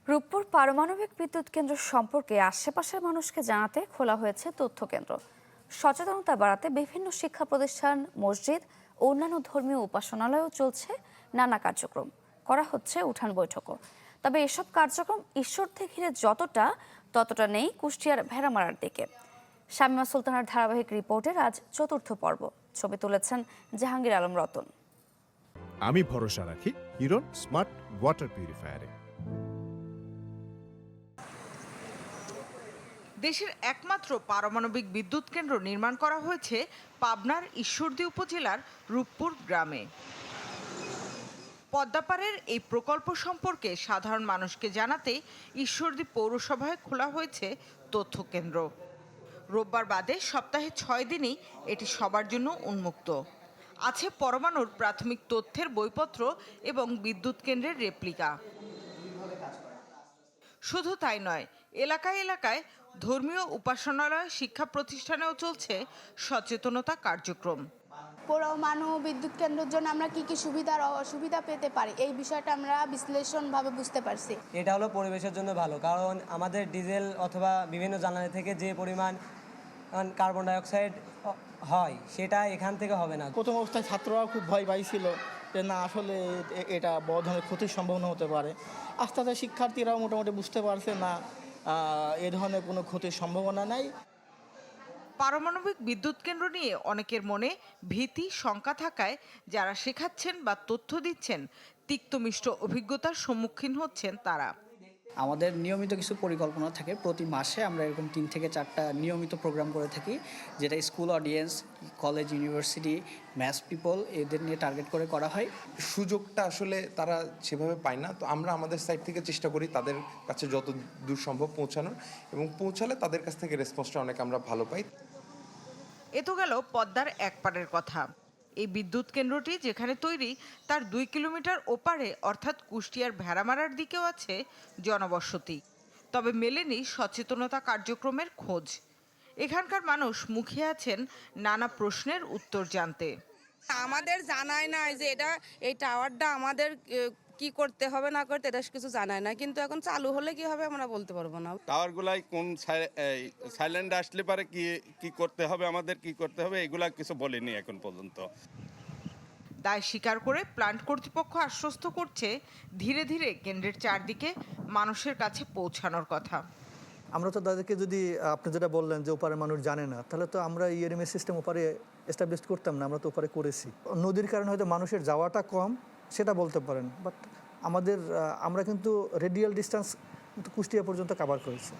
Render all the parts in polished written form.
রূপপুর পারমাণবিক বিদ্যুৎ কেন্দ্র সম্পর্কে আশেপাশের মানুষকে জানাতে খোলা হয়েছে তথ্য কেন্দ্র। সচেতনতা বাড়াতে বিভিন্ন শিক্ষা প্রতিষ্ঠান, মসজিদ ও অন্যান্য ধর্মীয় উপাসনালয়েও চলছে নানা কার্যক্রম, করা হচ্ছে উঠান বৈঠকও। তবে এসব কার্যক্রম ঈশ্বরদী ঘিরে ততটা নেই কুষ্টিয়ার ভেড়ামারার দিকে। শামিমা সুলতানার ধারাবাহিক রিপোর্টের আজ চতুর্থ পর্ব। ছবি তুলেছেন জাহাঙ্গীর আলম রতন। আমি ভরসা রাখি হিরন স্মার্ট ওয়াটার পিউরিফায়ারে। দেশের একমাত্র পারমাণবিক বিদ্যুৎ কেন্দ্র নির্মাণ করা হয়েছে পাবনার ঈশ্বরদী উপজেলার রূপপুর গ্রামে। পদ্মাপাড়ের এই প্রকল্প সম্পর্কে সাধারণ মানুষকে জানাতে ঈশ্বরদী পৌরসভায় খোলা হয়েছে তথ্য কেন্দ্র। রোববার বাদে সপ্তাহে 6 দিনই এটি সবার জন্য উন্মুক্ত। আছে পরমাণুর প্রাথমিক তথ্যের বইপত্র এবং বিদ্যুৎ কেন্দ্রের রেপ্লিকা। শুধু তাই নয়, এলাকায় এলাকায় ধর্মীয় উপাসনালয়, শিক্ষা প্রতিষ্ঠানেও চলছে সচেতনতা কার্যক্রম। পরমাণু বিদ্যুৎ কেন্দ্রের জন্য আমরা কি কি সুবিধা আর অসুবিধা পেতে পারি, এই বিষয়টা আমরা বিশ্লেষণভাবে বুঝতে পারছি। এটা হলো পরিবেশের জন্য ভালো, কারণ আমাদের ডিজেল অথবা বিভিন্ন জ্বালানি থেকে যে পরিমাণ কার্বন ডাইঅক্সাইড হয় সেটা এখান থেকে হবে না। প্রথম অবস্থায় ছাত্ররা খুব ভয় পাইছিল যে না, আসলে এটা বড় ধরনের ক্ষতির সম্ভাবনা হতে পারে। আস্তে আস্তে শিক্ষার্থীরাও মোটামুটি বুঝতে পারছে না এ ধরনের কোনো ক্ষতির সম্ভাবনা নাই। পারমাণবিক বিদ্যুৎ কেন্দ্র নিয়ে অনেকের মনে ভীতি, শঙ্কা থাকায় যারা শেখাচ্ছেন বা তথ্য দিচ্ছেন তিক্তমিষ্ট অভিজ্ঞতার সম্মুখীন হচ্ছেন তারা। আমাদের নিয়মিত কিছু পরিকল্পনা থাকে, প্রতি মাসে আমরা এরকম 3 থেকে 4টা নিয়মিত প্রোগ্রাম করে থাকি, যেটা school audience, college, university, math people এদের নিয়ে টার্গেট করে করা হয়। সুযোগটা আসলে তারা সেভাবে পায় না, তো আমরা আমাদের সাইড থেকে চেষ্টা করি তাদের কাছে যত দূর সম্ভব পৌঁছানোর, এবং পৌঁছালে তাদের কাছ থেকে রেসপন্সটা অনেক আমরা ভালো পাই। এ তো গেল পদ্মার এক পাড়ের কথা। এই বিদ্যুৎ কেন্দ্রটি যেখানে তৈরি তার 2 কিলোমিটার ওপারে অর্থাৎ কুষ্টিয়ার ভেড়ামারার দিকেও আছে জনবসতি। তবে মেলেনি সচেতনতা কার্যক্রমের খোঁজ। এখানকার মানুষ মুখিয়ে আছেন নানা প্রশ্নের উত্তর জানতে। আমাদের জানাই নাই যে এই টাওয়ারটা আমাদের কি করতে হবে না করতে, এটা কিছু জানায় না, কিন্তু এখন চালু হলে কি হবে আমরা বলতে পারবো না। টাওয়ারগুলাই কোন সাইলেন্ট আসলে পারে কি করতে হবে, আমাদের কি করতে হবে, এগুলা কিছু বলেনি এখন পর্যন্ত। দায় স্বীকার করে প্ল্যান্ট কর্তৃপক্ষ আশ্বস্ত করছে ধীরে ধীরে কেন্দ্রের চারদিকে মানুষের কাছে পৌঁছানোর কথা। আমরা তো তাদেরকে, যদি আপনি যেটা বললেন যে ওপারে মানুষ জানে না, তাহলে তো আমরা ইআরএমএস সিস্টেম ওপারে এস্টাবলিশ করতাম না, আমরা তো ওপারে করেছি। নদীর কারণে হয়তো মানুষের যাওয়াটা কম, সেটা বলতে পারেন, বাট আমরা কিন্তু রেডিয়াল ডিস্টেন্স কুষ্টিয়া পর্যন্ত কভার করেছি।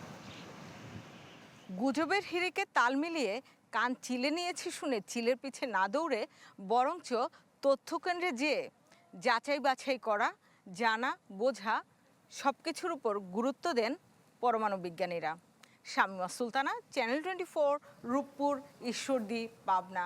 গুজবের হিরেকে তাল মিলিয়ে কান চিলে নিয়েছি শুনে চিলের পিছে না দৌড়ে বরঞ্চ তথ্যকেন্দ্রে যেয়ে যাচাই বাছাই করা, জানা বোঝা সবকিছুর উপর গুরুত্ব দেন পরমাণু বিজ্ঞানীরা। শামিমা সুলতানা, চ্যানেল 24, রূপপুর, ঈশ্বরদী, পাবনা।